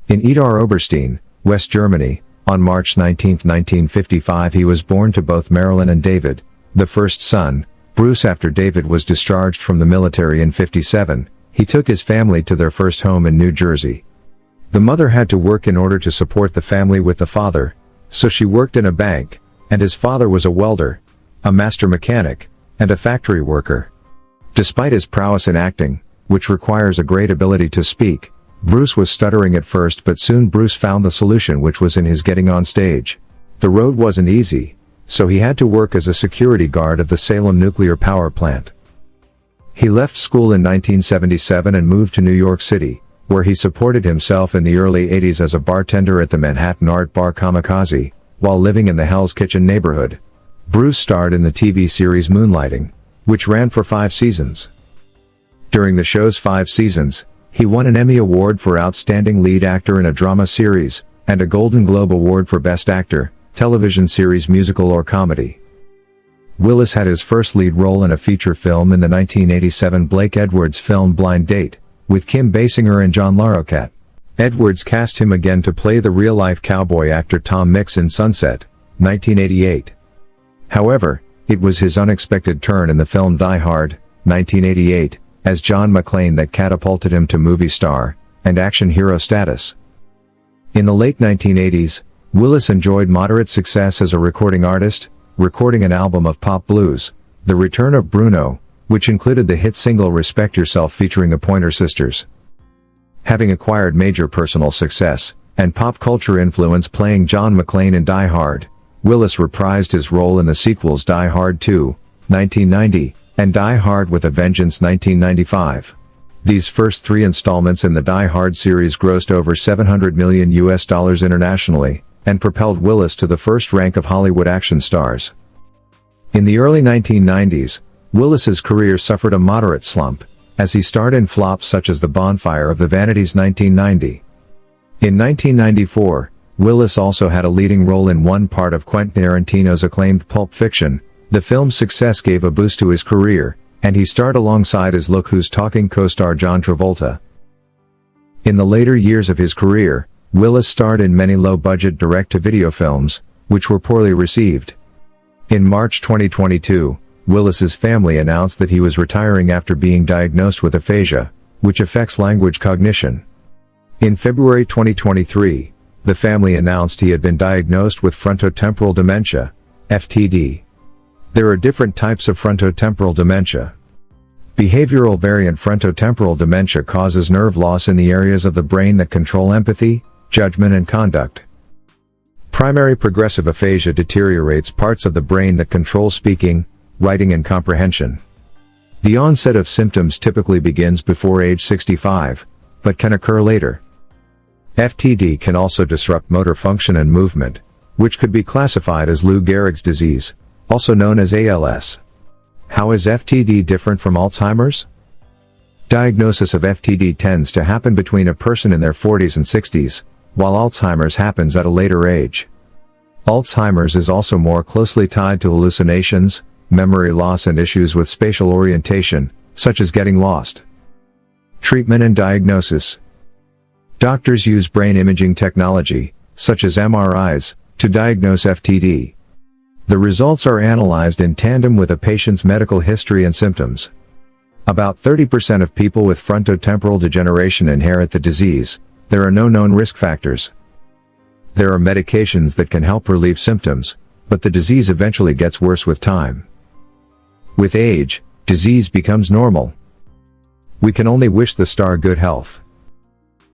In Idar Oberstein, West Germany, on March 19, 1955 he was born to both Marilyn and David, the first son, Bruce. After David was discharged from the military in '57, he took his family to their first home in New Jersey. The mother had to work in order to support the family with the father, so she worked in a bank, and his father was a welder, a master mechanic, and a factory worker. Despite his prowess in acting, which requires a great ability to speak, Bruce was stuttering at first, but soon Bruce found the solution, which was in his getting on stage. The road wasn't easy, so he had to work as a security guard at the Salem nuclear power plant. He left school in 1977 and moved to New York City, where he supported himself in the early '80s as a bartender at the Manhattan art bar Kamikaze, while living in the Hell's Kitchen neighborhood. Bruce starred in the TV series Moonlighting, which ran for 5 seasons. During the show's 5 seasons, he won an Emmy Award for Outstanding Lead Actor in a Drama Series, and a Golden Globe Award for Best Actor, Television Series, Musical or Comedy. Willis had his first lead role in a feature film in the 1987 Blake Edwards film Blind Date, with Kim Basinger and John Larroquette. Edwards cast him again to play the real-life cowboy actor Tom Mix in Sunset, 1988. However, it was his unexpected turn in the film Die Hard, 1988, as John McClane that catapulted him to movie star and action hero status. In the late 1980s, Willis enjoyed moderate success as a recording artist, recording an album of pop blues, The Return of Bruno, which included the hit single Respect Yourself featuring the Pointer Sisters. Having acquired major personal success and pop culture influence playing John McClane in Die Hard, Willis reprised his role in the sequels Die Hard 2, 1990, and Die Hard with a Vengeance, 1995. These first 3 installments in the Die Hard series grossed over $700 million internationally, and propelled Willis to the first rank of Hollywood action stars. In the early 1990s, Willis's career suffered a moderate slump, as he starred in flops such as The Bonfire of the Vanities, 1990. In 1994, Willis also had a leading role in one part of Quentin Tarantino's acclaimed Pulp Fiction. The film's success gave a boost to his career, and he starred alongside his Look Who's Talking co-star John Travolta. In the later years of his career, Willis starred in many low-budget direct-to-video films, which were poorly received. In March 2022, Willis's family announced that he was retiring after being diagnosed with aphasia, which affects language cognition. In February 2023, the family announced he had been diagnosed with frontotemporal dementia, FTD. There are different types of frontotemporal dementia. Behavioral variant frontotemporal dementia causes nerve loss in the areas of the brain that control empathy, judgment and conduct. Primary progressive aphasia deteriorates parts of the brain that control speaking, writing and comprehension. The onset of symptoms typically begins before age 65, but can occur later. FTD can also disrupt motor function and movement, which could be classified as Lou Gehrig's disease, also known as ALS. How is FTD different from Alzheimer's? Diagnosis of FTD tends to happen between a person in their 40s and 60s, while Alzheimer's happens at a later age. Alzheimer's is also more closely tied to hallucinations, memory loss and issues with spatial orientation, such as getting lost. Treatment and diagnosis. Doctors use brain imaging technology, such as MRIs, to diagnose FTD. The results are analyzed in tandem with a patient's medical history and symptoms. About 30% of people with frontotemporal degeneration inherit the disease. There are no known risk factors. There are medications that can help relieve symptoms, but the disease eventually gets worse with time. With age, disease becomes normal. We can only wish the star good health.